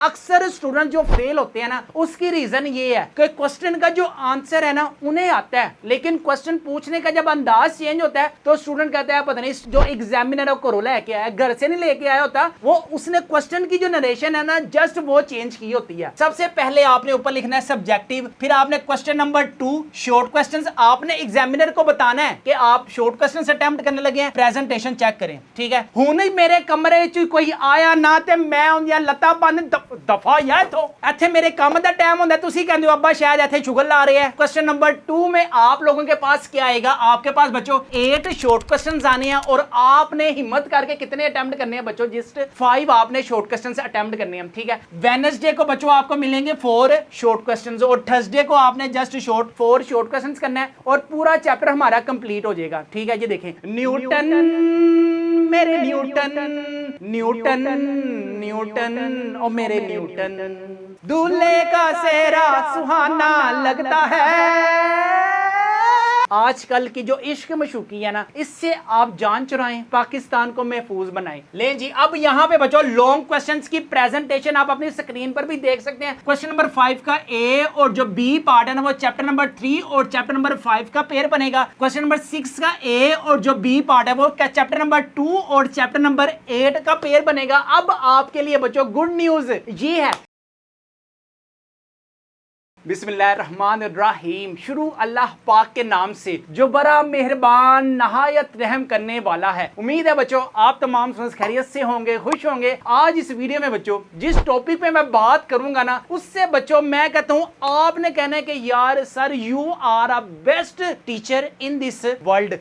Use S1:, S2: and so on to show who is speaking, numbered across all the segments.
S1: अक्सर स्टूडेंट जो फेल होते हैं ना, उसकी रीजन ये है कि क्वेश्चन का जो आंसर है ना उन्हें आता है, लेकिन क्वेश्चन पूछने का जब अंदाज चेंज होता है तो स्टूडेंट कहता है पता नहीं जो एग्जामिनर है वो लेके आया, घर से नहीं लेके आया होता, वो उसने क्वेश्चन की जो नरेशन है ना जस्ट वो चेंज की होती है। सबसे पहले आपने ऊपर लिखना है सब्जेक्टिव, फिर आपने क्वेश्चन नंबर 2 शॉर्ट क्वेश्चन, आपने एग्जामिनर को बताना है कि आप शॉर्ट क्वेश्चन अटेम्प्ट करने लगे हैं, प्रेजेंटेशन चेक करें। ठीक है, हुण मेरे कमरे च कोई आया ना ते मैं उन्दियां लत्तां बंद दफा यार, तो इत्थे मेरे काम दा टाइम होंदा, तुसी कहंदे हो अब्बा शायद इत्थे शुगर ला रहे हैं। क्वेश्चन नंबर 2 में आप लोगों के पास क्या आएगा, आपके पास बच्चों 8 शॉर्ट क्वेश्चंस आने हैं और आपने हिम्मत करके कितने अटेम्प्ट करने हैं बच्चों, जस्ट 5 आपने शॉर्ट क्वेश्चंस अटेम्प्ट करने हैं। ठीक है, वेडनेसडे को बच्चों आपको मिलेंगे 4 शॉर्ट क्वेश्चंस और थर्सडे को आपने जस्ट 4 शॉर्ट क्वेश्चंस करना है और पूरा चैप्टर हमारा कंप्लीट हो जाएगा। ठीक है, ये देखें, न्यूटन मेरे न्यूटन न्यूटन न्यूटन और मेरे न्यूटन, दूल्हे का सेहरा सुहाना लगता है। आजकल की जो इश्क मशूकी है ना, इससे आप जान चुराएं, पाकिस्तान को महफूज बनाएं। ले जी, अब यहाँ पे बच्चों लॉन्ग क्वेश्चंस की प्रेजेंटेशन आप अपनी स्क्रीन पर भी देख सकते हैं। क्वेश्चन नंबर 5 का ए और जो बी पार्ट है ना वो चैप्टर नंबर 3 और चैप्टर नंबर 5 का पेयर बनेगा। क्वेश्चन नंबर 6 का ए और जो बी पार्ट है वो चैप्टर नंबर 2 और चैप्टर नंबर 8 का पेयर बनेगा। अब आपके लिए बच्चों गुड न्यूज ये है, बिस्मिल्लाहिर्रहमानिर्रहीम, शुरू अल्लाह पाक के नाम से जो बड़ा मेहरबान नहायत रहम करने वाला है। उम्मीद है बच्चों आप तमाम खैरियत से होंगे, खुश होंगे। आज इस वीडियो में बच्चों जिस टॉपिक पे मैं बात करूंगा ना, उससे बच्चों मैं कहता हूँ आपने कहना है कि यार sir you are a best teacher in this world.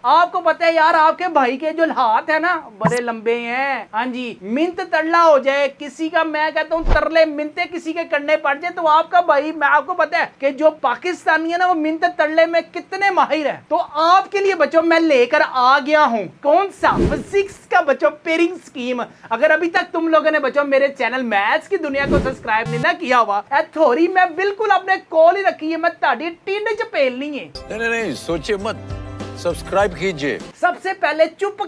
S1: आपको पता है यार आपके भाई के जो हाथ है ना बड़े लंबे हैं। हाँ जी, मिंत तड़ला हो जाए किसी का, मैं कहता हूँ तरले मिनते किसी के करने पड़ जाए तो आपका भाई, मैं आपको पता है कि जो पाकिस्तानी है ना वो मिनते तड़ले में कितने माहिर है। तो आपके लिए बच्चों मैं लेकर आ गया हूँ कौन सा, फिजिक्स का बच्चों पेयरिंग स्कीम। अगर अभी तक तुम लोगों ने बच्चों मेरे चैनल मैथ्स की दुनिया को सब्सक्राइब नहीं ना किया हुआ, थोड़ी मैं बिल्कुल अपने कॉल ही रखी है, मैं ताड़ी टिंड च पेलनी है।
S2: नहीं सोचिए मत, सब्सक्राइब कीजिए।
S1: सबसे पहले चुप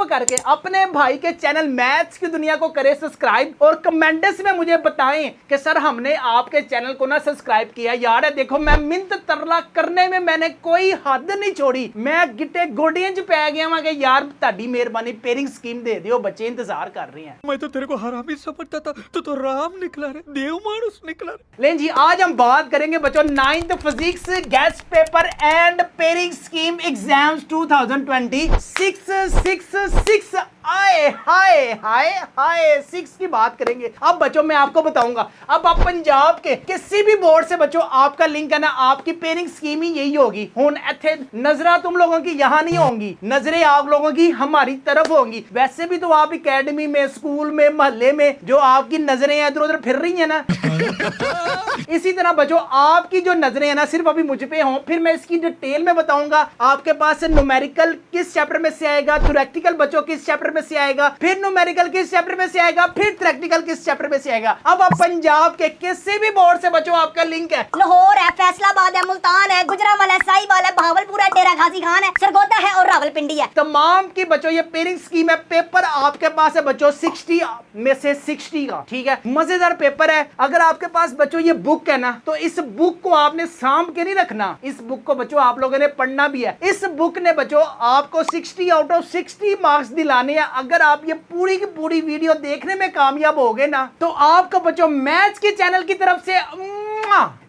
S1: करके अपने भाई के चैनल मैथ्स की दुनिया को करें सब्सक्राइब और कमेंट्स में मुझे बताएं कि सर हमने आपके चैनल को ना सब्सक्राइब किया। यार देखो मैं मिन्नत तरला करने में मैंने कोई हद नहीं छोड़ी, मैं गिट्टे गोडियां च पै गया वहां कि यार ताड़ी मेहरबानी पेयरिंग स्कीम दे दियो, बच्चे इंतजार कर रहे हैं।
S3: मैं तो तेरे को हरामी समझता था, तू तो राम निकला रे, देव मानुस निकला रे।
S1: लेकिन जी आज हम बात करेंगे बच्चों 9th physics guest paper and pairing scheme exams 2020 आए हाय हाय हाय 6 की बात करेंगे। अब बच्चों मैं आपको बताऊंगा, अब आप पंजाब के किसी भी बोर्ड से बच्चों आपका लिंक है ना, आपकी पेयरिंग स्कीम ही यही होगी। हुन इत्थे नजरा तुम लोगों की यहाँ नहीं होंगी, नजरें आप लोगों की हमारी तरफ होंगी। वैसे भी तो आप एकेडमी में, स्कूल में, मोहल्ले में जो आपकी नजरें इधर उधर फिर रही है ना इसी तरह बच्चों आपकी जो नजरें है ना सिर्फ अभी मुझ पे हों, फिर मैं इसकी डिटेल में बताऊंगा। आपके पास न्यूमेरिकल किस चैप्टर में से आएगा, थ्योरेटिकल बच्चों किस चैप्टर में से आएगा, फिर न्यूमेरिकल किस चैप्टर में से आएगा, फिर थ्योरेटिकल किस चैप्टर में से आएगा। अब आप पंजाब के किसी भी बोर्ड से बच्चों आपका लिंक है,
S4: लाहौर है, फैसलाबाद है, मुल्तान है, गुजरांवाला है, साहिवाल है, भावलपुर है, डेरा गाजी खान है, सरगोदा है और रावलपिंडी है।
S1: तमाम की बच्चों ये पेयरिंग स्कीम है। पेपर आपके पास है बच्चों 60 में से 60 का। ठीक है, मजेदार पेपर है। अगर आपके पास बच्चों ये बुक है ना तो इस बुक को आपने सांभ के नहीं रखना, इस बुक को बच्चों आप लोगों ने पढ़ना भी है। इस बुक ने बच्चों आपको 60 आउट ऑफ 60 मार्क्स दिलाने हैं। अगर आप ये पूरी की पूरी वीडियो देखने में कामयाब हो गए ना तो आपको बच्चों मैथ्स के चैनल की तरफ से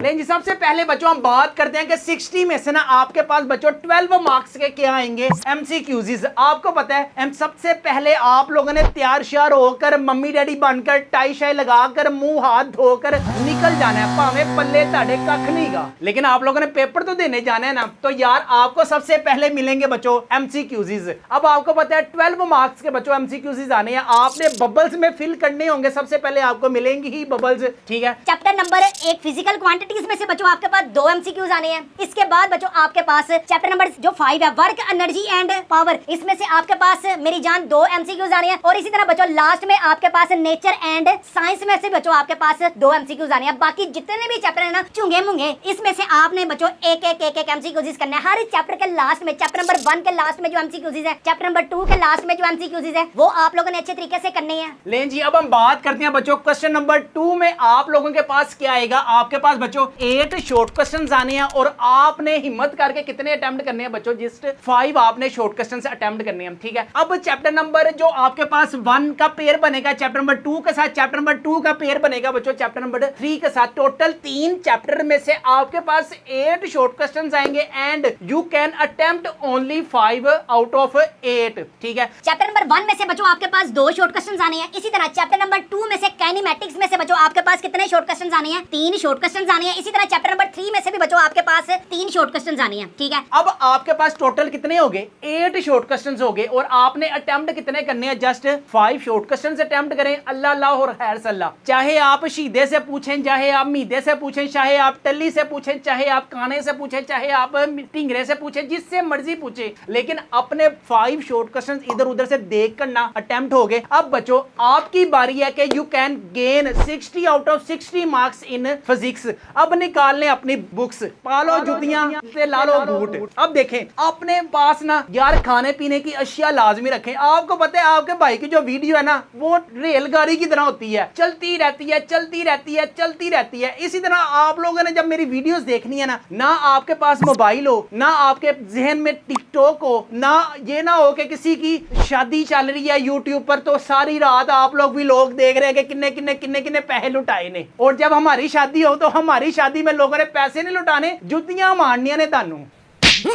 S1: लेकिन जी सबसे पहले बच्चों हम बात करते हैं कि 60 में से ना आपके पास बच्चों 12 मार्क्स के क्या आएंगे, एमसीक्यूज। आपको पता है सबसे पहले आप लोगों ने तैयार श्यार होकर मम्मी डैडी बनकर टाई शाई लगाकर मुंह हाथ धोकर निकल जाना है, भावें पल्ले ताड़े कख नहीं का, लेकिन आप लोगों ने पेपर तो देने जाना है ना। तो यार आपको सबसे पहले मिलेंगे बच्चों एमसीक्यूज। अब आपको पता है 12 मार्क्स के बच्चों एमसीक्यूज आने हैं, आपने बबल्स में फिल करने होंगे। सबसे पहले आपको मिलेंगे ही बबल्स। ठीक है,
S4: chapter number 1 physical physical quantities में से बच्चों आपके पास 2 एमसीक्यूज आने हैं। इसके बाद बच्चों आपके पास चैप्टर नंबर जो 5 है, वर्क, एनर्जी एंड पावर, इसमें से आपके पास मेरी जान 2 एमसीक्यूज आने हैं। और इसी तरह बच्चों लास्ट में आपके पास नेचर एंड साइंस में से बच्चों आपके पास 2 एमसीक्यूज आने हैं। बाकी जितने भी चैप्टर है ना चुंगे मुंगे, इसमें से आपने बच्चों एक एमसीक्यूज करना है। हर चैप्टर के लास्ट में, चैप्टर नंबर 1 के लास्ट में जो एमसीक्यूज है, चैप्टर नंबर 2 के लास्ट में जो एमसीक्यूज है, वो आप लोगों ने अच्छे तरीके से करने हैं।
S1: लें जी, अब हम बात करते हैं बच्चों क्वेश्चन नंबर 2 में आप लोगों के पास क्या आएगा। आपके पास बच्चों 8 शॉर्ट क्वेश्चंस आने हैं और आपने हिम्मत करके कितने अटेम्प्ट करने हैं बच्चों? जस्ट 5 आपने शॉर्ट क्वेश्चंस अटेम्प्ट करने हैं, ठीक है। अब चैप्टर नंबर जो आपके पास 1 का पेयर बनेगा चैप्टर नंबर 2 के साथ, चैप्टर नंबर 2 का पेयर बनेगा बच्चों चैप्टर नंबर 3 के साथ। टोटल 3 चैप्टर में से आपके पास 8 शॉर्ट क्वेश्चंस आएंगे and you can attempt only 5 out of 8, ठीक है।
S4: चैप्टर नंबर 1 में से बच्चों आपके पास 2 शॉर्ट क्वेश्चंस आने हैं। इसी तरह चैप्टर नंबर 2 में से काइनेमैटिक्स में से बच्चों आपके पास कितने शॉर्ट क्वेश्चंस आने हैं? 3 शॉर्ट क्वेश्चंस आने हैं। इसी तरह चैप्टर नंबर 3 में से भी बच्चों आपके पास 3 शॉर्ट क्वेश्चंस आने हैं, ठीक है।
S1: अब आपके पास टोटल कितने हो गए? 8 शॉर्ट क्वेश्चंस हो गए और आपने अटेम्प्ट कितने करने हैं? जस्ट 5 शॉर्ट क्वेश्चंस अटेम्प्ट करें। अल्लाह अल्लाह और खैर सल्ला। चाहे आप शीदे से पूछें, चाहे आप मीदे से पूछें, चाहे आप टल्ली से पूछें, चाहे आप काने से पूछें, चाहे आप टिंगरे से पूछें, जिससे मर्जी पूछें, लेकिन अपने 5 शॉर्ट क्वेश्चंस इधर उधर से देख कर ना अटेम्प्ट हो गए। अब बच्चों आपकी बारी है कि you can gain 60 out of 60 marks in physics. अब निकाल लें अपनी बुक्स, पालो जुतियां से लालो बूट। अब देखें अपने पास ना यार खाने पीने की अशिया लाजमी रखें। आपको पता है आपके भाई की जो वीडियो है ना वो रेलगाड़ी की तरह होती है, चलती रहती है, चलती रहती है, चलती रहती है। इसी तरह आप लोगों ने जब मेरी वीडियोस देखनी है ना आपके पास मोबाइल हो, ना आपके जहन में टिकटॉक हो, ना ये ना हो कि किसी की शादी चल रही है यूट्यूब पर तो सारी रात आप लोग भी लोग देख रहे हैं कि किन्ने पैसे लुटाए ने। और जब हमारी शादी हो तो हमारी शादी में लोगों ने पैसे नहीं लुटाने, जुतियां मारनियां ने तानू।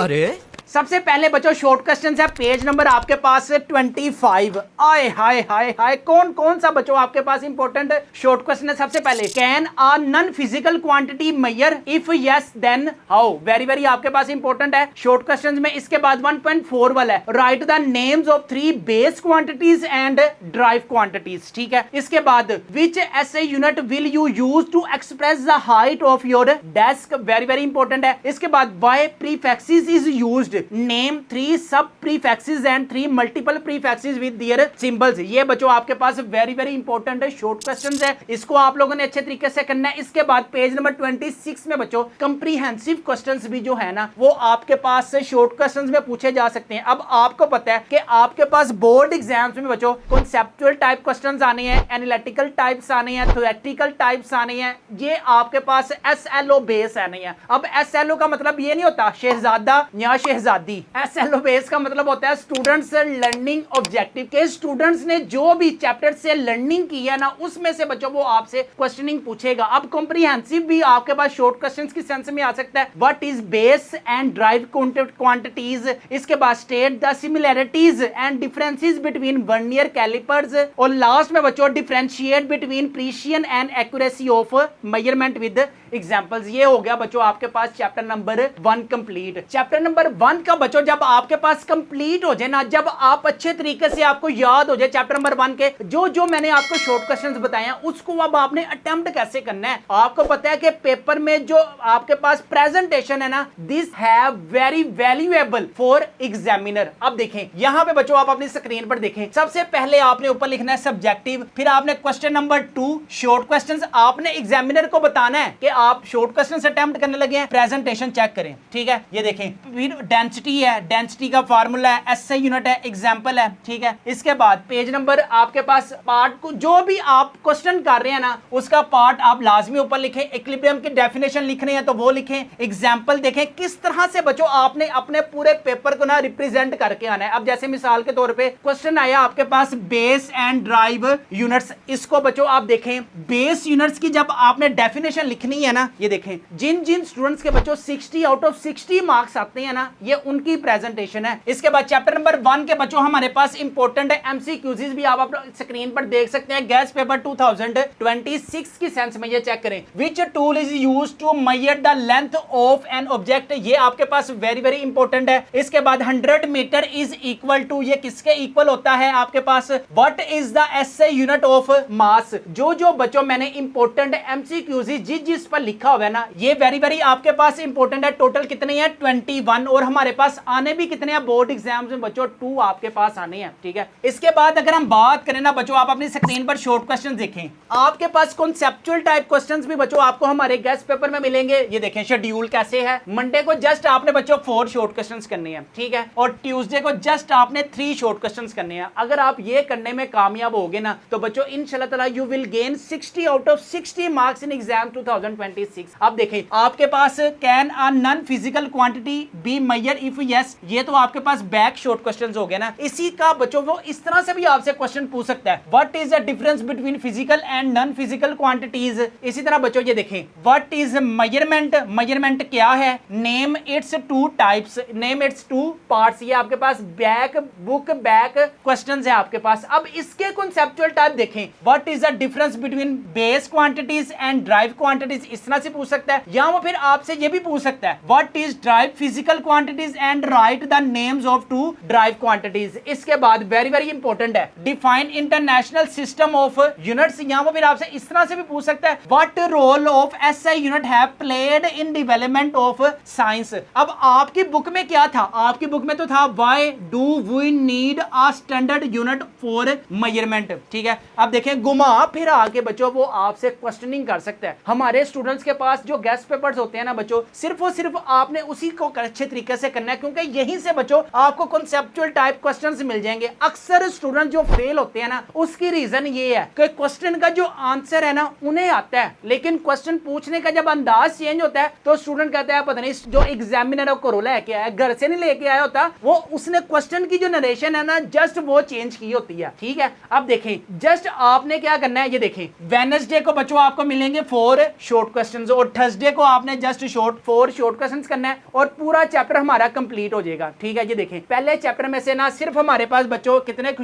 S3: अरे
S1: सबसे पहले बच्चों शॉर्ट क्वेश्चन है, पेज नंबर आपके पास 25। आए हाय हाय हाय, कौन कौन सा बच्चों आपके पास इंपॉर्टेंट शॉर्ट क्वेश्चन है? सबसे पहले can a non physical quantity measure, if yes then how. Very very आपके पास इंपॉर्टेंट है शॉर्ट क्वेश्चन में। इसके बाद 1.4 वाला है, write the names of 3 base quantities and drive quantities, ठीक है। इसके बाद which SI unit will you use to express the height of your desk, very very important है। इसके बाद why prefixes is used, name 3 सब prefixes and 3 multiple prefixes with their symbols. ये बच्चों आपके पास वेरी वेरी इंपॉर्टेंट है short questions है, इसको आप लोगों ने अच्छे तरीके से करना है। इसके बाद पेज नंबर 26 में बच्चों कंप्रीहेंसिव क्वेश्चंस भी जो है ना वो आपके पास से शॉर्ट क्वेश्चंस में पूछे जा सकते हैं। अब आपको पता है कि आपके पास बोर्ड एग्जाम्स में बच्चों कॉन्सेप्चुअल टाइप क्वेश्चंस आने हैं, एनालिटिकल टाइप्स आने हैं, थ्योरेटिकल टाइप्स आने हैं, ये आपके पास एसएलओ बेस आने हैं। अब एसएलओ का मतलब ये नहीं होता शहजादा या शहजादी, एसएलओ बेस का मतलब होता है स्टूडेंट्स लर्निंग ऑब्जेक्टिव के स्टूडेंट्स ने जो भी चैप्टर से लर्निंग की है ना उसमें से बच्चों वो आपसे क्वेश्चनिंग पूछेगा। अब कॉम्प्रिहेंसिव भी आपके पास शॉर्ट क्वेश्चंस की सेंस में आ सकता है, what is base and drive quantities. इसके बाद state the similarities and differences between vernier callipers, और लास्ट में बच्चों differentiate between precision and accuracy of measurement with examples. ये हो गया बच्चों आपके पास chapter number 1 complete. Chapter number 1 का बच्चों जब आपके पास कंप्लीट हो जाए ना, जब आप अच्छे तरीके से आपको याद हो जाए चैप्टर नंबर 1 के जो मैंने आपको शॉर्ट क्वेश्चंस बताए हैं उसको अब आपने अटेम्प्ट कैसे करना है। आपको पता है कि पेपर में जो आपके पास प्रेजेंटेशन है ना, this have very valuable for examiner. अब देखें यहां पे बच्चों आप अपनी स्क्रीन पर देखें, सबसे पहले आपने ऊपर लिखना है सब्जेक्टिव, फिर आपने क्वेश्चन नंबर 2 शॉर्ट क्वेश्चंस, आपने एग्जामिनर को बताना है कि आप शॉर्ट क्वेश्चंस अटेम्प्ट करने लगे हैं, प्रेजेंटेशन चेक करें, ठीक है। ये देखें फिर डेंसिटी है, डेंसिटी का फार्मूला है, एसआई यूनिट है, एग्जांपल है, ठीक है। इसके बाद पेज नंबर आपके पास पार्ट को जो भी आप क्वेश्चन कर रहे हैं ना उसका पार्ट आप लाजमी ऊपर लिखें, इक्विलिब्रियम की डेफिनेशन लिखने हैं तो वो लिखें, एग्जांपल देखें किस तरह से बच्चों आपने अपने पूरे पेपर को ना रिप्रेजेंट करके आना है। अब जैसे मिसाल के तौर पे क्वेश्चन आया आपके पास बेस एंड ड्राइव यूनिट्स, इसको बच्चों आप देखें बेस यूनिट्स की जब आपने डेफिनेशन लिखनी है ना, ये देखें जिन स्टूडेंट्स के बच्चों 60 आउट ऑफ 60 मार्क्स आते हैं ना, ये उनकी प्रेजेंटेशन है। इसके बाद चैप्टर नंबर 1 के बच्चों हमारे पास इंपॉर्टेंट एमसीक्यूज भी आप स्क्रीन पर देख सकते हैं। गैस पेपर 2026 की सेंस में ये चेक करें, which tool is used to measure the length of an object, ये आपके पास वेरी वेरी इंपॉर्टेंट है। इसके बाद 100 मीटर इज इक्वल टू, ये किसके इक्वल होता है आपके पास, what is the SI unit of mass. जो बच्चों मैंने इंपॉर्टेंट एमसीक्यूज जिस पर लिखा हुआ है ना, ये वेरी वेरी आपके पास इंपॉर्टेंट है। टोटल कितने हैं 21, और हमारे पास आने भी कितने हैं बोर्ड एग्जाम्स में बच्चों 2 आपके पास आने हैं। ठीक है, इसके बाद अगर हम बात करें ना बच्चों, आप अपनी स्क्रीन पर शॉर्ट क्वेश्चन देखें, आपके पास कॉन्सेप्चुअल टाइप क्वेश्चंस भी बच्चों आपको हमारे गेस्ट पेपर में मिलेंगे। ये देखें शेड्यूल कैसे है, मंडे को जस्ट आपने बच्चों 4 शॉर्ट क्वेश्चंस करने हैं, ठीक है, और ट्यूसडे को जस्ट आपने 3 शॉर्ट क्वेश्चंस करने हैं। अगर आप ये करने में कामयाब होगे ना तो बच्चों इंशाल्लाह ताला you will gain 60 out of 60 marks in exam 2026। अब देखें आपके पास can a non physical quantity be measure if yes, ये तो आपके पास बैक शॉर्ट क्वेश्चंस हो गए ना। इसी का बच्चों वो इस तरह से भी आपसे क्वेश्चन पूछ सकता है, what is the difference between physical and non physical quantities. इसी तरह बच्चों ये देखें, व्हाट इज मेजरमेंट, मेजरमेंट क्या है, name it's 2 types, name it's 2 parts, ये आपके पास बैक बुक बैक क्वेश्चंस है आपके पास। अब इसके कॉन्सेप्चुअल टाइप देखें, what is the difference between base quantities and drive quantities, इस तरह से पूछ सकता है। या वो फिर आपसे ये भी पूछ सकता है, what is drive physical quantities and right the names of 2 drive quantities. इसके बाद वेरी वेरी इंपॉर्टेंट है, define international system of units, या वो फिर आपसे इस तरह से भी पूछ सकता है, what role of SI unit have played in development of science. अब आपकी बुक में क्या था, आपकी बुक में तो था why do we need a standard unit for measurement. ठीक है, अब देखें घुमा फिर आके बच्चों वो आपसे क्वेश्चनिंग कर सकता है। हमारे स्टूडेंट्स के पास जो गेस्ट पेपर्स होते हैं ना बच्चों, सिर्फ और सिर्फ आपने उसी को अच्छे तरीके से करना है, क्योंकि यहीं से बच्चों आपको कॉन्सेप्चुअल टाइप क्वेश्चंस मिल जाएंगे। अक्सर स्टूडेंट जो फेल होते हैं ना, उसकी रीजन ये है कि क्वेश्चन का जो आंसर है ना उन्हें आता है, लेकिन क्वेश्चन पूछने का जब अंदाज चेंज होता है तो स्टूडेंट कहता है पता नहीं जो एग्जामिनर को लेके आया, घर से नहीं लेके आया होता, वो उसने क्वेश्चन की जो नरेशन है ना जस्ट वो चेंज की होती है। ठीक है, अब देखें जस्ट आपने क्या करना है, ये देखें वेडनेसडे को बच्चों आपको मिलेंगे 4 शॉर्ट क्वेश्चंस, और थर्सडे को आपने जस्ट 4 शॉर्ट क्वेश्चंस करना है, और पूरा चैप्टर हमारा कंप्लीट हो जाएगा। ठीक है, ये देखें पहले चैप्टर में से ना सिर्फ हमारे पास बच्चों कितने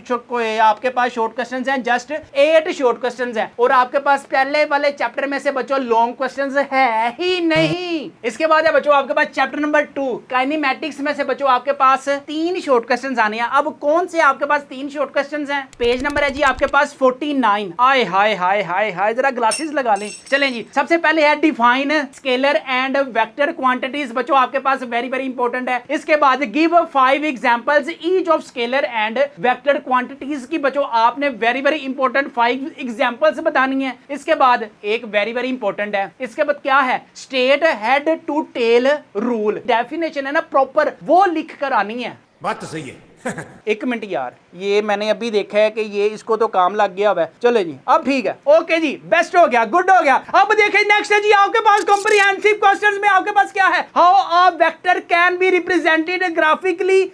S1: आपके पास शॉर्ट क्वेश्चंस हैं, जस्ट 8 शॉर्ट क्वेश्चंस हैं, और आपके पास पहले वाले चैप्टर में से बच्चों लॉन्ग क्वेश्चंस है ही नहीं। इसके बाद है बच्चों आपके पास चैप्टर नंबर 2 काइनेमैटिक्स में से बच्चों आपके पास 3 शॉर्ट क्वेश्चंस आने हैं। अब कौन से आपके पास 3 शॉर्ट क्वेश्चंस हैं, पेज नंबर है जी आपके पास 49। आय हाय हाय हाय हाय, जरा ग्लासेस लगा लें। चलें जी, सबसे पहले है define scalar and vector quantities, बच्चों आपके पास वेरी वेरी इंपॉर्टेंट है। इसके बाद give 5 examples each of scalar and vector quantities की बच्चों आपने वेरी वेरी इंपॉर्टेंट 5 एग्जांपल्स बतानी है। इसके बाद एक वेरी वेरी इंपॉर्टेंट है, इसके बाद क्या है, state head to tail rule, definition है ना प्रॉपर, वो लिख कर आनी है।
S5: बात तो सही है।
S1: एक मिनट यार, ये मैंने अभी देखा है कि ये इसको तो काम लग गया हुआ है। चलो जी, अब ठीक है, ओके जी, बेस्ट हो गया, गुड हो गया। अब देखिए नेक्स्ट है जी आपके पास कॉम्प्रिहेंसिव क्वेश्चंस में आपके पास क्या है, how a vector can be represented graphically.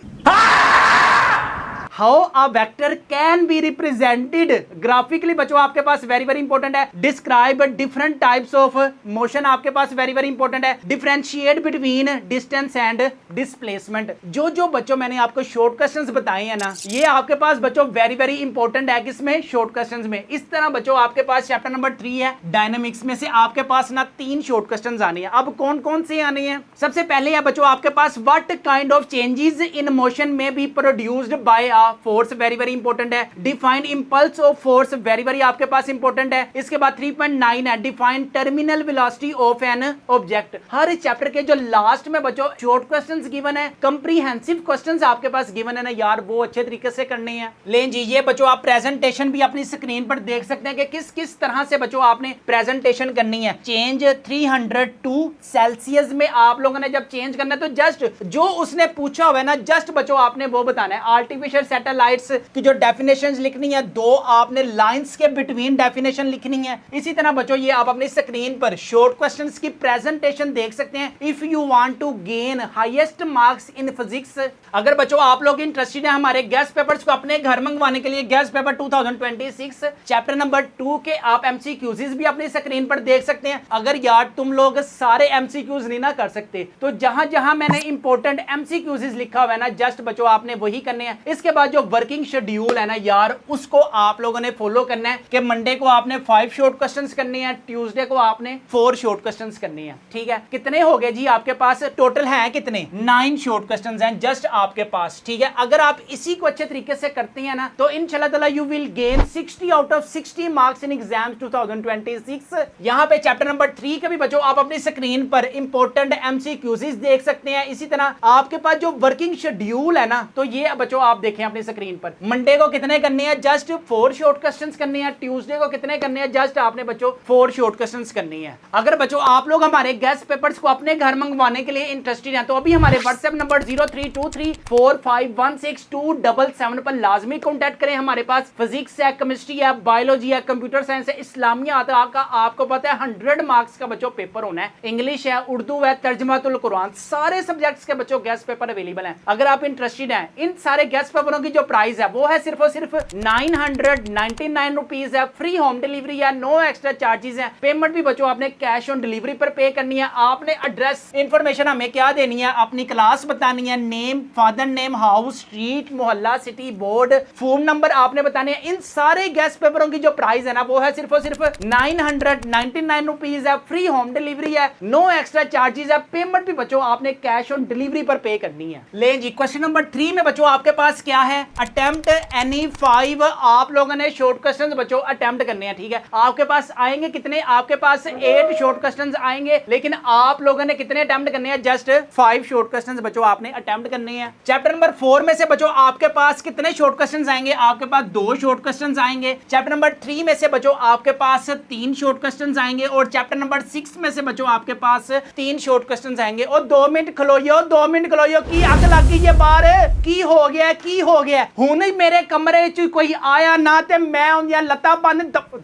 S1: How a vector can be represented graphically, बच्चों आपके पास वेरी वेरी इंपॉर्टेंट है। Describe different types of motion, आपके पास वेरी वेरी इंपॉर्टेंट है। Differentiate between distance and displacement. जो बच्चों मैंने आपको शॉर्ट क्वेश्चंस बताए हैं ना, ये आपके पास बच्चों वेरी वेरी इंपॉर्टेंट है। किसमें, शॉर्ट क्वेश्चंस में। इस तरह बच्चों आपके पास चैप्टर नंबर 3 है डायनामिक्स में से आपके पास ना 3 शॉर्ट क्वेश्चंस आने हैं। अब कौन कौन से आने हैं, सबसे पहले है बच्चों आपके पास what kind of changes in motion में be produced by a force, very very important है। Define impulse of force, very very आपके पास इंपॉर्टेंट है। इसके बाद 3.9 है, define terminal velocity of an object. हर चैप्टर के जो लास्ट में बच्चों शॉर्ट क्वेश्चंस गिवन है, कंप्रीहेंसिव क्वेश्चंस आपके पास गिवन है ना यार, वो अच्छे तरीके से करने हैं। लें जी, ये बच्चों आप प्रेजेंटेशन भी अपनी स्क्रीन पर देख सकते हैं कि किस किस तरह से बच्चों आपने प्रेजेंटेशन करनी है। चेंज 302 सेल्सियस में आप लोगों ने जब चेंज करना है तो जस्ट जो उसने पूछा हुआ है ना, जस्ट बच्चों आपने वो बताना है। आर्टिफिशियल सैटेलाइट्स की जो डेफिनेशन लिखनी है, 2 आपने लाइंस के बिटवीन डेफिनेशन लिखनी है। इसी तरह बच्चों ये आप अपनी स्क्रीन पर शॉर्ट क्वेश्चंस की प्रेजेंटेशन देख सकते हैं। If you want to gain highest marks in physics, अगर बच्चों आप लोग इंटरेस्टेड हैं हमारे गेस्ट पेपर्स को अपने घर मंगवाने के लिए, गेस्ट पेपर 2026 चैप्टर नंबर 2 के आप एमसीक्यूज भी अपनी स्क्रीन पर देख सकते हैं। अगर यार तुम लोग सारे एमसीक्यूज नहीं ना कर सकते तो जहां जहां मैंने इंपॉर्टेंट एमसीक्यूज लिखा हुआ है ना, जस्ट बच्चों आपने वही करने हैं। इसके बाद जो वर्किंग शेड्यूल है ना यार, उसको आप लोगों ने फॉलो करना है कि मंडे को आपने 5 शॉर्ट क्वेश्चंस करने हैं, ट्यूसडे को आपने 4 शॉर्ट क्वेश्चंस करने हैं। ठीक है, कितने हो गए जी आपके पास? टोटल हैं कितने? 9 शॉर्ट क्वेश्चंस हैं जस्ट आपके पास। ठीक है, अगर आप इसी को अच्छे तरीके से करते हैं ना तो इंशाल्लाह ताला you will gain 60 out of 60 marks in exams 2026। यहां पे चैप्टर नंबर 3 के भी बच्चों आप अपनी स्क्रीन पर इंपॉर्टेंट एमसीक्यूज देख सकते हैं। इसी तरह आपके पास जो वर्किंग शेड्यूल है ना, तो ये बच्चों आप देखें अपनी स्क्रीन पर। मंडे को कितने करने हैं? जस्ट 4 शॉर्ट क्वेश्चंस करने हैं। ट्यूसडे को कितने करने हैं? जस्ट आपने बच्चों 4 शॉर्ट क्वेश्चंस करनी है। अगर बच्चों आप लोग हमारे गेस्ट पेपर्स को अपने घर मंगवाने के लिए इंटरेस्टेड हैं तो अभी हमारे व्हाट्सएप नंबर 0323451627 पर लाजमी कॉन्टैक्ट करें। हमारे पास फिजिक्स है, केमिस्ट्री है, बायोलॉजी है, कंप्यूटर साइंस है, इस्लामियात का आपको पता है 100 मार्क्स का बच्चों पेपर होना है। इंग्लिश है, उर्दू है, तर्जुमातुल कुरान, सारे सब्जेक्ट्स के बच्चों गेस्ट पेपर अवेलेबल हैं। अगर आप इंटरेस्टेड हैं, इन सारे गेस्ट पेपरों की जो प्राइस है वो है सिर्फ और सिर्फ 999 रुपीज है। फ्री होम डिलीवरी है, नो एक्स्ट्रा चार्जेस है। पेमेंट भी बच्चों आपने कैश ऑन डिलीवरी पर पे करनी है। आपने एड्रेस इंफॉर्मेशन हमें क्या देनी है? अपनी क्लास बतानी है, name, father name, house, street, मोहल्ला, सिटी, बोर्ड, फोन नंबर आपने बताने हैं। इन सारे गेस्ट पेपरों की जो प्राइस है ना वो है सिर्फ और सिर्फ 999 रुपीज है। फ्री होम डिलीवरी है, नो एक्स्ट्रा चार्जेस है। पेमेंट भी बच्चों आपने कैश ऑन डिलीवरी पर पे करनी है। ले जी, क्वेश्चन नंबर 3 में बच्चों आपके पास क्या है? अटेम्प्ट एनी 5 आप लोगों ने शॉर्ट क्वेश्चंस बच्चों अटेम्प्ट करने हैं। ठीक है, आपके पास आएंगे कितने? आपके पास 8 शॉर्ट क्वेश्चंस आएंगे, लेकिन आप लोगों ने कितने अटेम्प्ट करने हैं? जस्ट 5 शॉर्ट क्वेश्चंस बच्चों आपने अटेम्प्ट करने हैं। चैप्टर नंबर 4 में से बच्चों आपके पास कितने शॉर्ट क्वेश्चंस आएंगे? आपके पास 2 शॉर्ट क्वेश्चंस आएंगे। चैप्टर नंबर 3 में से बच्चों आपके पास 3 शॉर्ट क्वेश्चंस आएंगे और चैप्टर नंबर 6 में से बच्चों आपके पास 3 शॉर्ट क्वेश्चंस आएंगे। और 2 मिनट खलोइयो, 2 मिनट खलोइयो की अग लग गई है बाहर। की हो गया, की हो गया? हुण ही मेरे कमरे च कोई आया ना ते मैं उन्दियां लत्तां बंद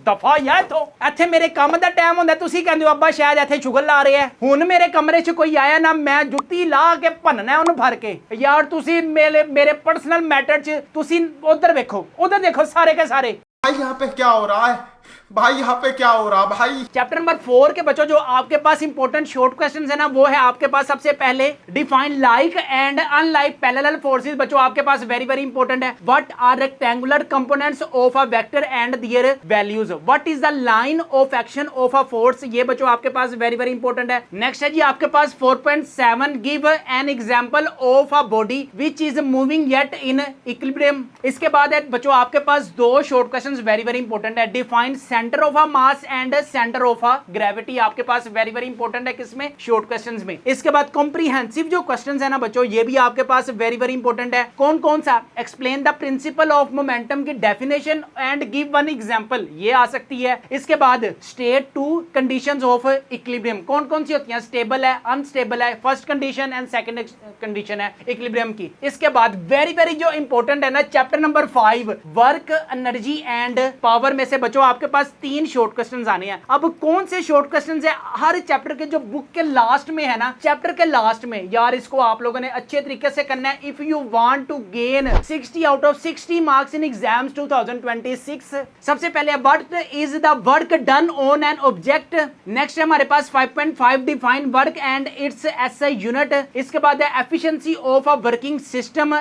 S1: दफा या इथों। इत्थे मेरे काम दा टाइम हुंदा, तुसीं कहंदे हो अब्बा शायद इत्थे शुगर ला रहे हैं। हुण मेरे कमरे च कोई आया ना, मैं जुत्ती ला के भन्नना है उन्हें भर के। यार तुसीं मेरे पर्सनल मैटर च तुसीं उधर देखो, उधर देखो सारे के सारे।
S5: भाई यहाँ पे क्या हो रहा है? भाई यहाँ पे क्या हो रहा भाई?
S1: चैप्टर नंबर 4 के बच्चों जो आपके पास इंपॉर्टेंट शॉर्ट क्वेश्चंस है ना वो है आपके पास सबसे पहले define like and unlike parallel forces. बच्चों आपके पास वेरी वेरी इंपॉर्टेंट है। What are rectangular components of a vector and their values? What is the line of action of a force? ये बच्चों आपके पास वेरी वेरी इंपॉर्टेंट है। Next है जी आपके पास 4.7 give an example of a body which is moving yet in equilibrium. इसके बाद है बच्चों आपके पास 2 short questions very very important है। Define centre of a mass and centre of a gravity आपके पास वेरी वेरी इंपॉर्टेंट है किसमें? शॉर्ट क्वेश्चंस में। इसके बाद कॉम्प्रिहेंसिव जो क्वेश्चंस है ना बच्चों ये भी आपके पास वेरी वेरी इंपॉर्टेंट है। कौन कौन सा? Explain the principle of momentum की definition and give one example, ये आ सकती है। इसके बाद स्टेट 2 कंडीशंस ऑफ इक्विलिब्रियम कौन कौन सी होती हैं? स्टेबल है, अनस्टेबल है, first condition and second condition है इक्विलिब्रियम की। इसके बाद वेरी वेरी जो इंपॉर्टेंट है ना chapter number 5 work, energy and power में से बच्चों आपके पास 3 शॉर्ट क्वेश्चंस आने हैं। अब कौन से शॉर्ट क्वेश्चंस है? हर चैप्टर के जो बुक के लास्ट में है ना, चैप्टर के लास्ट में यार इसको आप लोगों ने अच्छे तरीके से करना है। If you want to gain 60 out of 60 marks in exams 2026। सबसे पहले what is the work done on an object. Next है हमारे पास 5.5 define work and its SI unit. इसके बाद है efficiency of a working system.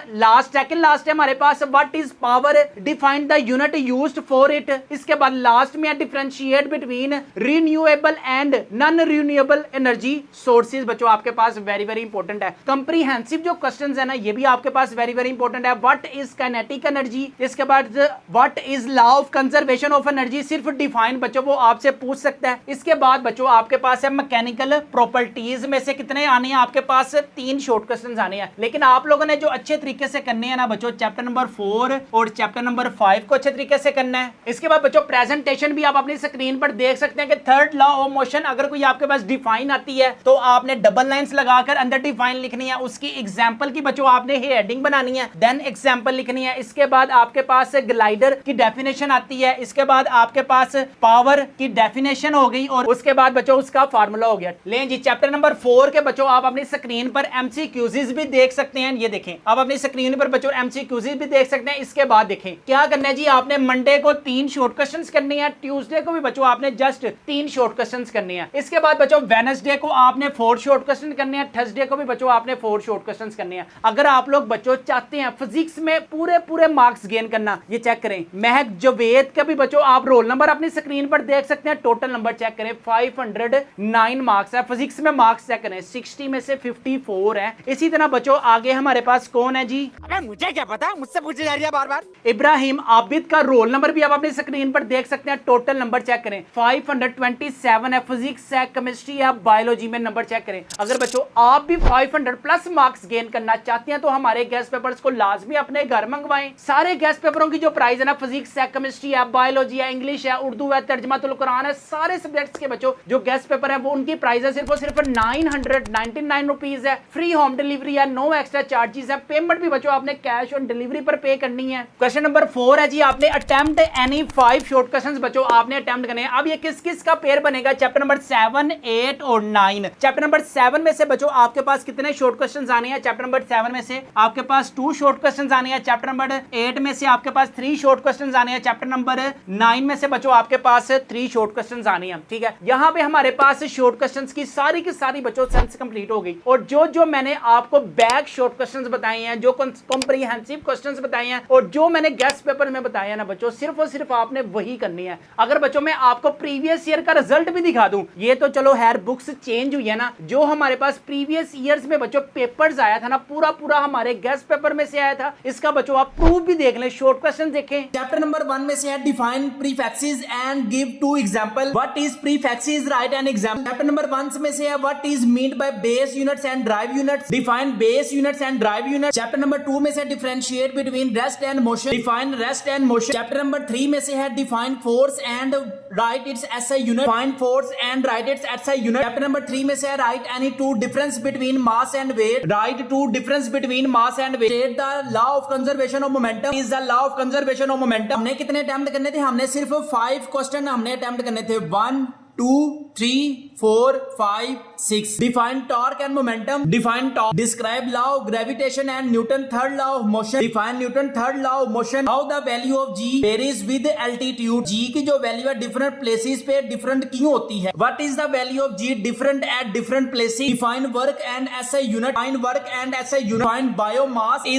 S1: Second last है हमारे पास what is power, define the unit used for it. इसके बाद लास्ट में differentiate between renewable and non renewable energy sources. बच्चों आपके पास वेरी वेरी इंपॉर्टेंट है। कंप्रीहेंसिव जो क्वेश्चंस है ना ये भी आपके पास वेरी वेरी इंपॉर्टेंट है। What is kinetic energy. इसके बाद what is law of conservation of energy, सिर्फ डिफाइन बच्चों वो आपसे पूछ सकता है। इसके बाद बच्चों आपके पास है मैकेनिकल प्रॉपर्टीज में से कितने आने हैं? आपके पास 3 शॉर्ट क्वेश्चंस आने हैं। लेकिन आप लोगों ने जो अच्छे तरीके से करने हैं ना बच्चों चैप्टर नंबर 4 और चैप्टर नंबर 5 को अच्छे तरीके से करना है। इसके बाद बच्चों प्रेजेंट प्रेजेंटेशन भी आप अपनी स्क्रीन पर देख सकते हैं कि थर्ड लॉ ऑफ मोशन अगर कोई आपके पास डिफाइन आती है तो आपने डबल लाइंस लगाकर अंदर डिफाइन लिखनी है, उसकी एग्जांपल की बच्चों आपने हेडिंग बनानी है, देन एग्जांपल लिखनी है। इसके बाद आपके पास ग्लाइडर की डेफिनेशन आती है, इसके बाद आपके पास पावर की डेफिनेशन हो गई और उसके बाद बच्चों उसका फार्मूला हो गया। लें जी चैप्टर नंबर 4 के बच्चों आप अपनी स्क्रीन पर एमसीक्यूज भी देख सकते हैं। ये देखें आप अपनी स्क्रीन पर बच्चों एमसीक्यूज भी देख सकते हैं। इसके बाद देखें क्या करना है जी, आपने मंडे को 3 शॉर्ट क्वेश्चंस करनी है, ट्यूसडे को भी बच्चों आपने जस्ट 3 शॉर्ट क्वेश्चंस करनी है। इसके बाद बच्चों वेडनेसडे को आपने 4 शॉर्ट क्वेश्चन करने हैं, थर्सडे को भी बच्चों आपने 4 शॉर्ट क्वेश्चंस करने हैं। अगर आप लोग बच्चों चाहते हैं फिजिक्स में पूरे मार्क्स गेन करना, ये चेक करें महक जवेद का भी बच्चों आप रोल नंबर अपनी स्क्रीन पर देख सकते हैं, टोटल नंबर चेक करें 509 मार्क्स है। फिजिक्स में मार्क्स चेक करें 60 में से 54 है। इसी तरह बच्चों आगे हमारे पास कौन है जी,
S6: अबे मुझे क्या पता, मुझसे पूछी जा रही है बार बार।
S1: इब्राहिम आबिद का रोल नंबर भी आप अपनी स्क्रीन पर देख सकते हैं, टोटल नंबर चेक करें 527 है। फिजिक्स है, केमिस्ट्री है, बायोलॉजी में नंबर चेक करें। अगर बच्चों आप भी 500 प्लस मार्क्स गेन करना चाहते हैं तो हमारे गेस्ट पेपर्स को लाजमी अपने घर मंगवाएं। सारे गेस्ट पेपरों की जो प्राइस है ना, फिजिक्स है, केमिस्ट्री है, बायोलॉजी है, इंग्लिश है, उर्दू है, तर्जमातुल कुरान है, सारे सब्जेक्ट्स के बच्चों जो गेस्ट पेपर है वो उनकी प्राइस है सिर्फ और सिर्फ 999 रुपीज है। फ्री होम डिलीवरी है, नो एक्स्ट्रा चार्जेस है। पेमेंट भी बच्चों आपने कैश ऑन डिलीवरी पर पे करनी है। क्वेश्चन नंबर 4 है जी, आपने अटेम्प्ट एनी 5 शॉर्ट क्वेश्चंस बच्चों आपने अटेम्प्ट करने हैं। अब ये किस किस का पेयर बनेगा, चैप्टर नंबर 7, 8 और 9। चैप्टर नंबर 7 में से बच्चों आपके पास कितने शॉर्ट क्वेश्चंस आने हैं, चैप्टर नंबर 7 में से आपके पास 2 शॉर्ट क्वेश्चंस आने हैं, चैप्टर नंबर 8 में से आपके पास 3 शॉर्ट क्वेश्चंस आने हैं, चैप्टर नंबर 9 में से बच्चों आपके पास 3 शॉर्ट क्वेश्चंस आने हैं। ठीक है, यहां पे हमारे पास शॉर्ट क्वेश्चंस की सारी बच्चों सेंस कंप्लीट हो गई और जो मैंने आपको बैक शॉर्ट क्वेश्चंस बताए हैं, जो कॉम्प्रिहेंसिव क्वेश्चंस बताए हैं और जो मैंने गेस्ट पेपर में बताया है ना बच्चों, सिर्फ और सिर्फ आपने वही करनी है। अगर बच्चों मैं आपको प्रीवियस ईयर का रिजल्ट भी दिखा दूं, ये तो चलो खैर बुक्स चेंज हुई है ना, जो हमारे पास प्रीवियस ईयर्स में बच्चों पेपर्स आया था ना, पूरा हमारे गेस्ट पेपर में से आया था। इसका बच्चों आप प्रूफ भी देख लें, शॉर्ट क्वेश्चन देखें। चैप्टर नंबर 1 में से है define prefixes and give 2 example. What is prefixes, right an example. Chapter number 1 में से है what is meant by base units and drive units. Define base units and drive units. Chapter number 2 में से differentiate between rest and motion. Define rest and motion. Chapter number 3 में से है define force and write its SI unit. Define force and write its SI unit. Chapter number 3 में से है write any 2 difference between mass and weight. Write 2 difference between mass and weight. State the law of conservation of momentum. Is the law of conservation of momentum. हमने कितने attempt करने थे, हमने सिर्फ 5 question हमने अटेम्प्ट करने थे। 1 2 3 4 5 6। Define torque and momentum. Define torque. Describe law of gravitation and Newton third law of motion. Define Newton third law of motion. How the value of g varies with altitude. g की जो value है different places पे different क्यों होती है। What is the value of g different at different places. Define work and SI unit. Define work and SI unit. Define biomass.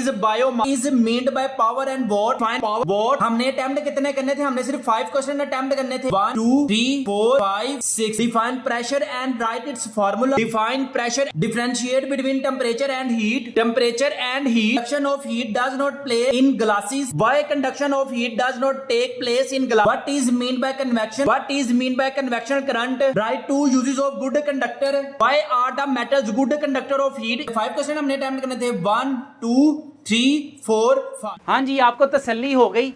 S1: Is meant by power and watt. Define power. Watt. हमने attempt कितने करने थे, हमने सिर्फ 5 question attempt करने थे। 1 2 3 4 5 6। Define pressure and write its formula. Define pressure. Differentiate between temperature and heat. Temperature and heat. Conduction of heat does not play in glasses. Why conduction of heat does not take place in glass? What is meant by convection? What is meant by convection current? Write 2 uses of good conductor. Why are the metals good conductor of heat? 5 question हमने attempt करने थे। 1 2 3 4 5। हाँ जी, आपको तसल्ली हो गई।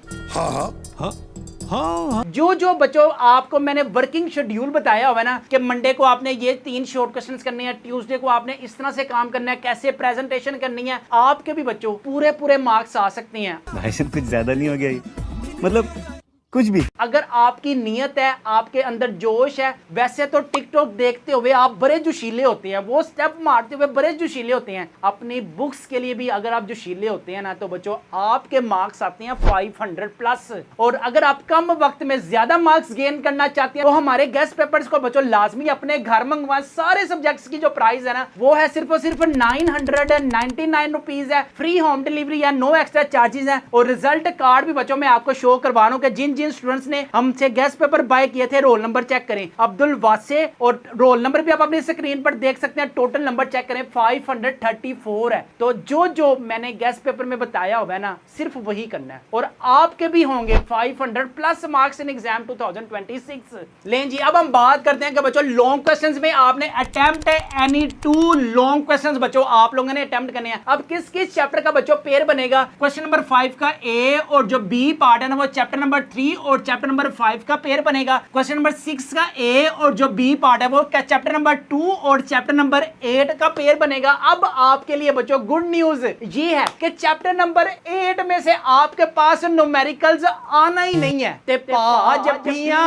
S1: जो बच्चों आपको मैंने वर्किंग शेड्यूल बताया हुआ है ना कि मंडे को आपने ये 3 शॉर्ट क्वेश्चंस करने हैं, ट्यूसडे को आपने इस तरह से काम करना है, कैसे प्रेजेंटेशन करनी है, आपके भी बच्चों पूरे मार्क्स आ सकते हैं।
S7: भाई साहब कुछ ज्यादा नहीं हो गया ये? मतलब कुछ भी
S1: अगर आपकी नीयत है, आपके अंदर जोश है, वैसे तो टिकटॉक देखते हुए आप बड़े जोशीले होते हैं, वो स्टेप मारते हुए बड़े जोशीले होते हैं। अपनी बुक्स के लिए भी अगर आप जोशीले होते हैं ना तो बच्चों आपके मार्क्स आते हैं 500 प्लस। और अगर आप कम वक्त में ज्यादा मार्क्स गेन करना चाहते हैं तो हमारे गेस्ट पेपर्स को बच्चों लाजमी अपने घर मंगवाएं। सारे सब्जेक्ट्स की जो प्राइस है ना वो है सिर्फ और सिर्फ 999 रुपीज है। फ्री होम डिलीवरी है, नो एक्स्ट्रा चार्जेस है। और रिजल्ट कार्ड भी बच्चों मैं आपको शो करवा रहा हूं कि जिन स्टूडेंट्स ने हमसे गेस्ट पेपर बाय किए थे, रोल नंबर चेक करें, अब्दुल वासे, और रोल नंबर भी आप अपनी स्क्रीन पर देख सकते हैं। टोटल नंबर चेक करें 534 है। तो जो मैंने गेस्ट पेपर में बताया हुआ है ना सिर्फ वही करना है और आपके भी होंगे 500 प्लस मार्क्स इन एग्जाम 2026। लें जी, अब हम बात करते हैं कि बच्चों लॉन्ग क्वेश्चंस में आपने अटेम्प्ट एनी 2 लॉन्ग क्वेश्चंस बच्चों आप लोगों ने अटेम्प्ट करने हैं। अब किस किस चैप्टर का बच्चों पेयर बनेगा, क्वेश्चन नंबर 5 का ए और जो बी पार्ट है ना वो चैप्टर नंबर 3 3 और चैप्टर नंबर 5 का पेयर बनेगा। क्वेश्चन नंबर 6 का ए और जो बी पार्ट है वो चैप्टर नंबर 2 और चैप्टर नंबर 8 का पेयर बनेगा। अब आपके लिए बच्चों गुड न्यूज ये है कि चैप्टर नंबर 8 में से आपके पास न्यूमेरिकल्स आना ही नहीं है। ते पाज पिया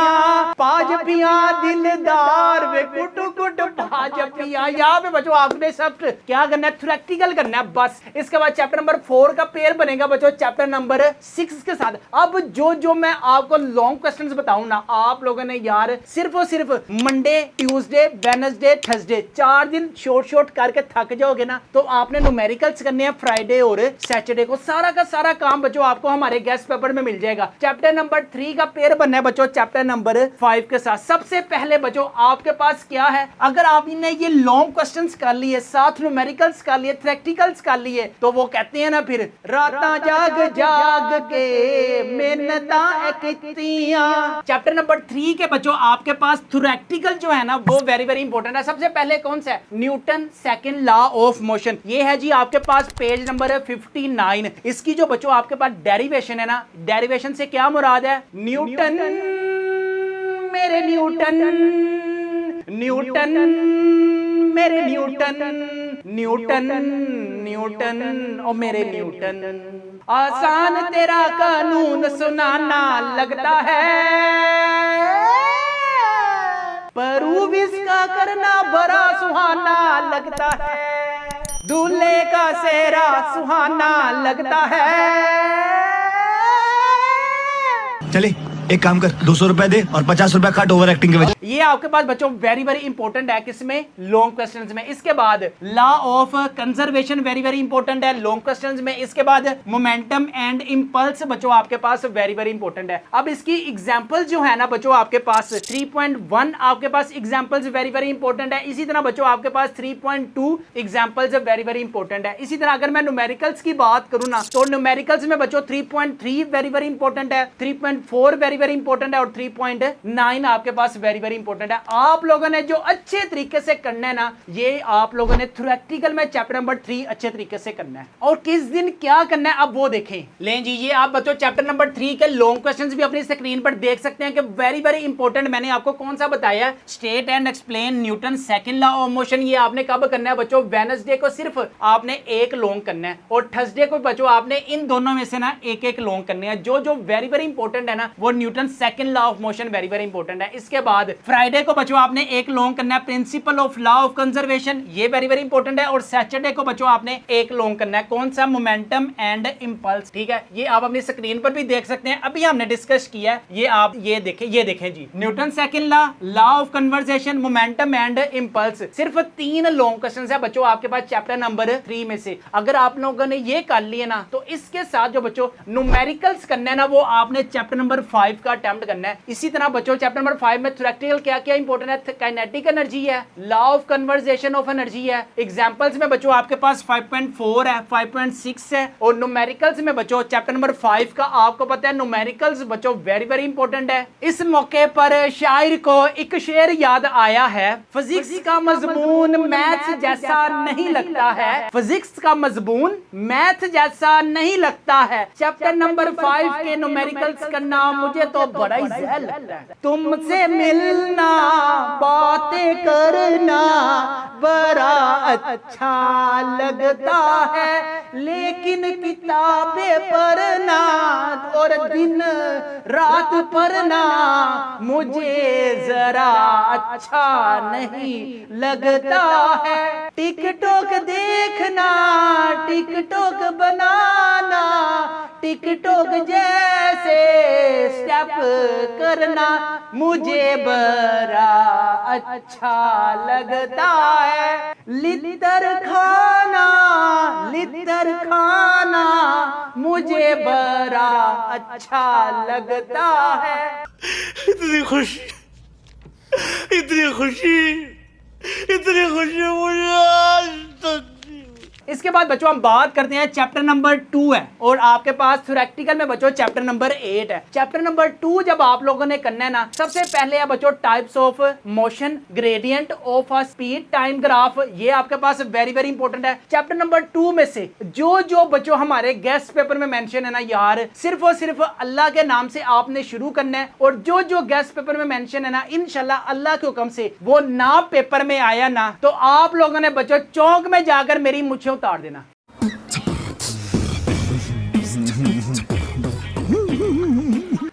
S1: दिलदार वे कुट कुट पाज पिया। यहाँ पे बच्चों आपने सब क्या करना है, थ्योरेटिकल करना है बस। इसके बाद चैप्टर नंबर 4 का पेयर बनेगा बच्चों चैप्टर नंबर 6 के साथ। अब जो मैं आपको लॉन्ग क्वेश्चंस बताऊं ना, आप लोगों ने यार सिर्फ और सिर्फ मंडे, ट्यूसडे, वेडनेसडे, थर्सडे 4 दिन शॉर्ट करके थक जाओगे ना, तो आपने न्यूमेरिकल्स करने हैं फ्राइडे और सैटरडे को। सारा का सारा काम बच्चों आपको हमारे गेस्ट पेपर में मिल जाएगा। चैप्टर नंबर 3 का पेयर बनना है बच्चों चैप्टर नंबर 5 के साथ। सबसे पहले बच्चों आपके पास क्या है, अगर आपने ये लॉन्ग क्वेश्चंस कर लिए, साथ न्यूमेरिकल्स कर लिए, थ्योरेटिकल्स कर लिए, तो वो कहते हैं ना फिर रातां जाग जाग के मेहनतां कीतियां। चैप्टर नंबर 3 के बच्चों आपके पास थ्योरेटिकल जो है ना वो वेरी वेरी इंपॉर्टेंट है। सबसे पहले कौन सा है, Newton second law of motion. ये है जी आपके पास पेज नंबर 59। इसकी जो बच्चों आपके पास डेरिवेशन है ना, डेरिवेशन से क्या मुराद है, न्यूटन मेरे न्यूटन, न्यूटन मेरे न्यूटन, न्यूटन न्यूटन और मेरे न्यूटन। आसान तेरा कानून सुनाना लगता है, पर इसका करना बड़ा सुहाना लगता है। दूल्हे का सेहरा सुहाना लगता है।
S7: चले एक काम कर, 200 रुपए दे और 50 रुपए काट ओवर एक्टिंग के वजह।
S1: ये आपके पास बच्चों वेरी वेरी इंपॉर्टेंट है किसमें, लॉन्ग क्वेश्चंस में। इसके बाद law of conservation very very important है लॉन्ग क्वेश्चंस में। इसके बाद मोमेंटम एंड इंपल्स बच्चों आपके पास वेरी वेरी इंपॉर्टेंट है। अब इसकी एग्जांपल जो है ना बच्चों आपके पास 3.1 आपके पास एग्जांपल्स वेरी वेरी इंपॉर्टेंट है। इसी तरह बच्चों आपके पास 3.2 एग्जांपल्स वेरी वेरी इंपॉर्टेंट है। इसी तरह अगर मैं न्यूमेरिकल्स की बात करूं ना, तो न्यूमेरिकल्स में बच्चों 3.3 वेरी वेरी इंपॉर्टेंट है, 3.4 वेरी वेरी इंपॉर्टेंट है और 3.9 आपके पास वेरी वेरी इंपॉर्टेंट है। आप लोगों ने जो अच्छे तरीके से करना है ना, ये आप लोगों ने थ्योरेटिकल में चैप्टर नंबर 3 अच्छे तरीके से करना है। और किस दिन क्या करना है अब वो देखें। लें जी, ये आप बच्चों चैप्टर नंबर 3 के लॉन्ग क्वेश्चंस भी अपनी स्क्रीन पर देख सकते हैं कि वेरी वेरी इंपॉर्टेंट। मैंने आपको कौन सा बताया है, state and explain Newton second law of motion. ये आपने कब करना है बच्चों, वेडनेसडे को सिर्फ आपने एक लॉन्ग करना है और थर्सडे को बच्चों आपने इन दोनों में से ना एक एक लॉन्ग करने हैं। जो वेरी वेरी इंपॉर्टेंट है ना, वो Newton second law of motion very very important है। इसके बाद फ्राइडे को बच्चों आपने एक लॉन्ग करना है principle of law of conservation, ये वेरी वेरी इंपॉर्टेंट है। और सैटरडे को बच्चों आपने एक लॉन्ग करना है, कौन सा, मोमेंटम एंड इंपल्स। ठीक है, ये आप अपनी स्क्रीन पर भी देख सकते हैं, अभी हमने डिस्कस किया है। ये आप ये देखें जी, Newton second law, law of conversation, momentum and impulse. सिर्फ 3 लॉन्ग क्वेश्चंस है बच्चों आपके पास चैप्टर नंबर 3 में से। अगर आप लोगों ने ये कर लिए ना, तो इसके साथ जो बच्चों न्यूमेरिकल्स करना है ना, वो आपने चैप्टर नंबर 5 का अटेम्प्ट करना है। इसी तरह बच्चों चैप्टर नंबर 5 में थ्योरेटिकल क्या क्या इंपॉर्टेंट है, काइनेटिक एनर्जी है, law of conversation of energy है। एग्जांपल्स में बच्चों आपके पास 5.4 है, 5.6 है। और न्यूमेरिकल्स में बच्चों चैप्टर नंबर 5 का आपको पता है न्यूमेरिकल्स बच्चों वेरी वेरी इंपॉर्टेंट है। इस मौके पर शायर को एक शेर याद आया है, फिजिक्स का मजमून मैथ्स जैसा नहीं लगता है, फिजिक्स का मजमून मैथ जैसा नहीं लगता है। चैप्टर नंबर 5 के न्यूमेरिकल्स करना मुझे तो बड़ा ही जहर लगता है। तुमसे मिलना, बातें करना बड़ा अच्छा लगता है, लेकिन किताबें पढ़ना और दिन रात पढ़ना मुझे जरा अच्छा नहीं लगता है। टिकटॉक देखना, टिकटॉक बनाना, टिकटॉक जैसे स्टेप करना मुझे बड़ा अच्छा लगता है। लित्तर खाना मुझे बड़ा अच्छा लगता है।
S3: इतनी खुशी, इतनी खुशी, इतनी खुशी मुझे आज तक।
S1: इसके बाद बच्चों हम बात करते हैं चैप्टर नंबर 2 है और आपके पास थ्योरेटिकल में बच्चों चैप्टर नंबर 8 है। चैप्टर नंबर 2 जब आप लोगों ने करना है ना, सबसे पहले है बच्चों types of motion, gradient of a speed, time graph, ये आपके पास वेरी वेरी इंपॉर्टेंट है। चैप्टर नंबर 2 में से जो बच्चों हमारे गेस्ट पेपर में मेंशन है ना यार, सिर्फ और सिर्फ अल्लाह के नाम से आपने शुरू करना है और जो गेस्ट पेपर में मेंशन है ना, इंशाल्लाह अल्लाह के हुक्म से वो ना पेपर में आया ना तो आप लोगों ने बच्चों चौक में जाकर मेरी मुझे उतार देना।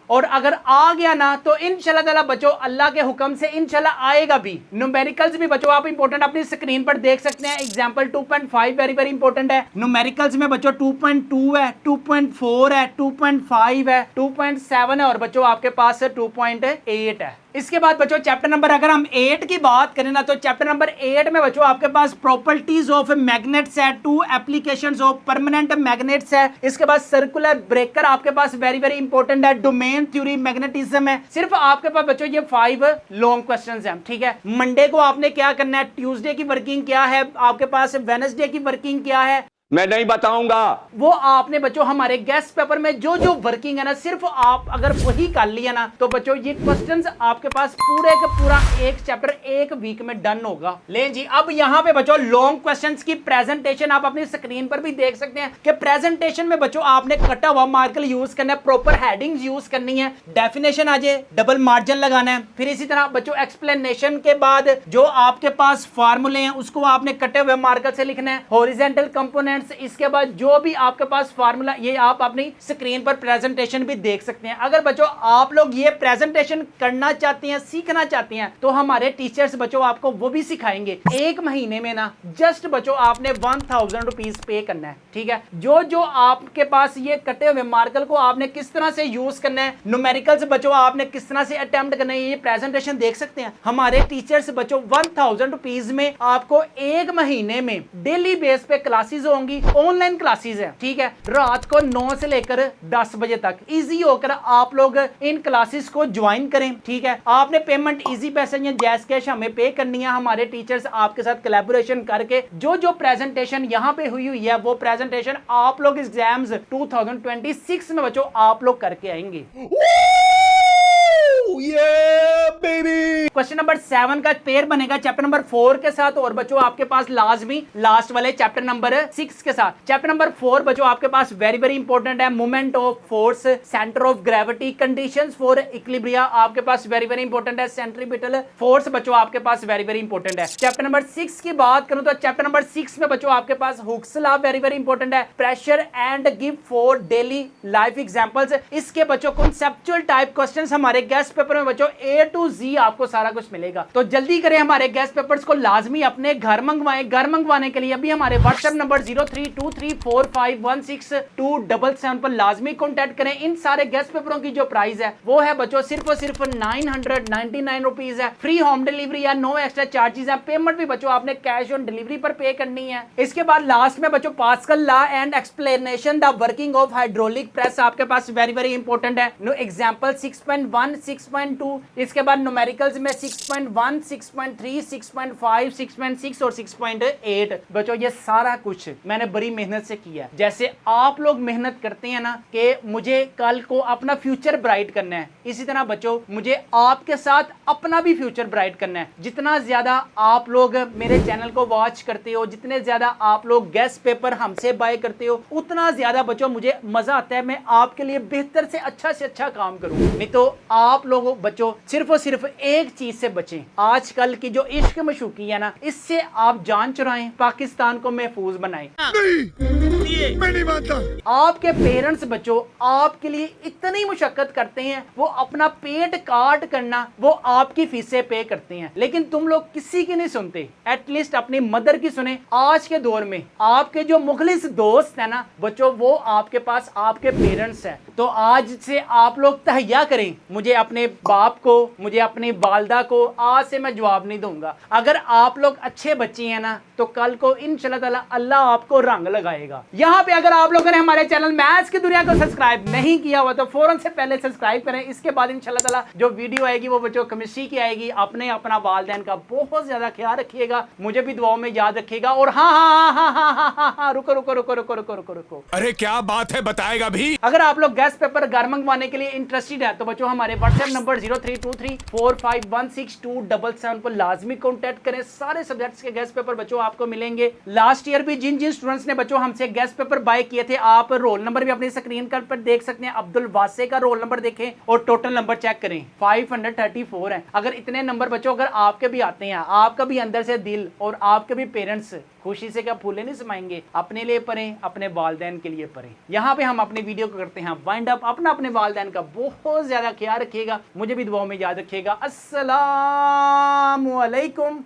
S1: और अगर आ गया ना तो इंशाल्लाह ताला बच्चों अल्लाह के हुक्म से इंशाल्लाह आएगा भी। न्यूमेरिकल्स भी बच्चों आप इंपॉर्टेंट अपनी स्क्रीन पर देख सकते हैं। एग्जांपल 2.5 वेरी वेरी इंपॉर्टेंट है। न्यूमेरिकल्स में बच्चों 2.2 है, 2.4 है, 2.5 है, 2.7 है और बच्चों आपके पास 2.8 है। इसके बाद बच्चों चैप्टर नंबर अगर हम 8 की बात करें ना तो चैप्टर नंबर 8 में बच्चों आपके पास प्रॉपर्टीज ऑफ मैग्नेट्स है, 2 एप्लीकेशंस ऑफ परमानेंट मैग्नेट्स है। इसके बाद सर्कुलर ब्रेकर आपके पास वेरी वेरी इंपॉर्टेंट है। डोमेन थ्योरी, मैग्नेटिज्म है। सिर्फ आपके पास बच्चों ये 5 लॉन्ग क्वेश्चंस हैं, ठीक है। मंडे को आपने क्या करना है, ट्यूसडे की वर्किंग क्या है, आपके पास वेडनेसडे की वर्किंग क्या है
S8: मैं नहीं बताऊंगा।
S1: वो आपने बच्चों हमारे गेस्ट पेपर में जो वर्किंग है ना, सिर्फ आप अगर वही कर लिया ना तो बच्चों ये क्वेश्चंस आपके पास पूरे का पूरा एक चैप्टर एक वीक में डन होगा। ले जी, अब यहाँ पे बच्चों लॉन्ग क्वेश्चंस की प्रेजेंटेशन आप अपनी स्क्रीन पर भी देख सकते हैं कि प्रेजेंटेशन में बच्चों आपने कटा हुआ मार्कर यूज करना है, प्रॉपर हेडिंग्स यूज करनी है, डेफिनेशन आ जाए, डबल मार्जिन लगाना है। फिर इसी तरह बच्चों एक्सप्लेनेशन के बाद जो आपके पास फार्मूले हैं उसको आपने कटे हुए मार्कर से लिखना है। हॉरिजॉन्टल कंपोनेंट, इसके बाद जो भी आपके पास फार्मूला ये आप अपनी स्क्रीन पर प्रेजेंटेशन भी देख सकते हैं। अगर बच्चों आप लोग ये प्रेजेंटेशन करना चाहते हैं, सीखना चाहते हैं तो हमारे टीचर्स बच्चों आपको वो भी सिखाएंगे। एक महीने में ना जस्ट बच्चों आपने 1000 रुपीज पे करना है, ठीक है। जो आपके पास ये कटे हुए मार्कर को आपने किस तरह से यूज करना है, न्यूमेरिकल्स बच्चों आपने किस तरह से अटेम्प्ट करना है, ये प्रेजेंटेशन देख सकते हैं। हमारे टीचर्स बच्चों 1000 रुपीज में आपको एक महीने में डेली बेस पे क्लासेस होंगी, ऑनलाइन क्लासेस है, ठीक है। रात को 9 से लेकर 10 बजे तक इजी होकर आप लोग इन क्लासेस को ज्वाइन करें, ठीक है। आपने पेमेंट इजी पैसे या जैस कैश हमें पे करनी है। हमारे टीचर्स आपके साथ कोलैबोरेशन करके जो प्रेजेंटेशन यहाँ पे हुई है वो प्रेजेंटेशन आप लोग एग्जाम्स 2026 में बच्चों आप लोग करके आएंगे। क्वेश्चन नंबर 7 का पेयर बनेगा चैप्टर नंबर 4 के साथ और बच्चों आपके पास लाजमी लास्ट वाले चैप्टर नंबर 6 के साथ। चैप्टर नंबर 4 बच्चों आपके पास वेरी वेरी इंपॉर्टेंट है। Moment of force, centre of gravity, conditions for equilibria आपके पास वेरी वेरी इंपॉर्टेंट है। सेंट्रीपिटल फोर्स बच्चों आपके पास वेरी वेरी इंपॉर्टेंट है। चैप्टर नंबर 6 की बात करूं तो चैप्टर नंबर 6 में बच्चों आपके पास Hooke's law very very important है। Pressure and give four daily life examples, इसके बच्चों कॉन्सेप्चुअल टाइप क्वेश्चंस हमारे गेस्ट पेपर में बच्चों A to Z आपको सारा कुछ मिलेगा। तो जल्दी करें, हमारे गेस्ट पेपर्स को लाजमी अपने घर मंगवाएं। घर मंगवाने के लिए अभी हमारे व्हाट्सएप नंबर 0323451627 पर लाजमी कॉन्टेक्ट करें। इन सारे गेस्ट पेपरों की जो प्राइस है वो है बच्चों सिर्फ और सिर्फ 999 रुपीज है। फ्री होम डिलीवरी है, नो एक्स्ट्रा चार्जेस है। पेमेंट भी बच्चों आपने कैश ऑन डिलीवरी पर पे करनी है। इसके बाद लास्ट में बच्चों pascal law and explanation the working of hydraulic press आपके पास वेरी वेरी इंपॉर्टेंट है। नो एग्जांपल 6.1, 6.2, इसके बाद न्यूमेरिकल्स में 6.1, 6.3, 6.5, 6.6 और 6.8 बच्चों ये सारा कुछ मैंने बड़ी मेहनत से किया है। जैसे आप लोग मेहनत करते हैं ना कि मुझे कल को अपना फ्यूचर ब्राइट करना है, इसी तरह बच्चों मुझे आपके साथ अपना भी फ्यूचर ब्राइट करना है। जितना ज्यादा आप लोग मेरे चैनल को वॉच करते हो, जितने ज्यादा आप लोग गेस्ट पेपर हमसे बाय करते हो, उतना ज्यादा बच्चों मुझे मजा आता है मैं आपके लिए बेहतर से अच्छा काम करूं। नहीं तो आप लोगों बच्चों सिर्फ और सिर्फ एक चीज से बचें। आजकल की जो इश्क मशूकी है ना, इससे आप जान चुराएं, पाकिस्तान को महफूज बनाएं।
S3: मैं नहीं मानता।
S1: आपके पेरेंट्स बच्चों आपके लिए इतनी मुशक्कत करते हैं, वो अपना पेट काट करना वो आपकी फीसें पे करते हैं, लेकिन तुम लोग किसी की नहीं सुनते। एटलीस्ट अपनी मदर की सुने। आज के दौर में आपके जो मुखलिस दोस्त है ना बच्चों, वो आपके पास आपके पेरेंट्स हैं। तो आज से आप लोग तहैया करें, मुझे अपने बाप को, मुझे अपनी वालदा ताला को आज से मैं जवाब नहीं दूंगा। अगर आप लोग अच्छे बच्चे हैं ना तो कल को इंशाल्लाह ताला अल्लाह आपको रंग लगाएगा। यहाँ पे अगर आप लोगों ने हमारे चैनल मैथ्स की दुनिया को सब्सक्राइब नहीं किया हुआ तो फौरन से पहले सब्सक्राइब करें। इसके बाद इंशाल्लाह ताला जो वीडियो आएगी वो बच्चों केमिस्ट्री की आएगी। अपने अपना वालिदैन का बहुत ज्यादा ख्याल रखिएगा, मुझे भी दुआओं में याद रखिएगा। और हाँ, रुको।
S8: अरे क्या बात है, बताएगा भी।
S1: अगर आप लोग गैस पेपर घर मंगवाने के लिए इंटरेस्टेड है तो बच्चों हमारे व्हाट्सएप नंबर 0323451677 पर लाजमी कांटेक्ट करें। सारे सब्जेक्ट्स के गैस पेपर बच्चों आपको मिलेंगे। लास्ट ईयर भी जिन जिन स्टूडेंट्स ने बच्चों हमसे गैस पेपर बाय किए थे, आप रोल नंबर भी अपनी स्क्रीन पर देख सकते हैं। अब्दुल वासे का रोल नंबर देखें और टोटल नंबर चेक करें, 534 है। अगर इतने नंबर बच्चों अगर आपके भी आते हैं, आपका भी अंदर से दिल और आपके भी पेरेंट्स खुशी से क्या फूले नहीं समाएंगे। अपने लिए पढ़ें, अपने वालिदैन के लिए पढ़ें। यहाँ पे हम अपनी वीडियो को करते हैं वाइंड अप। अपने वालिदैन का बहुत ज्यादा ख्याल रखिएगा, मुझे भी दुआओं में याद रखिएगा। अस्सलामु अलैकुम।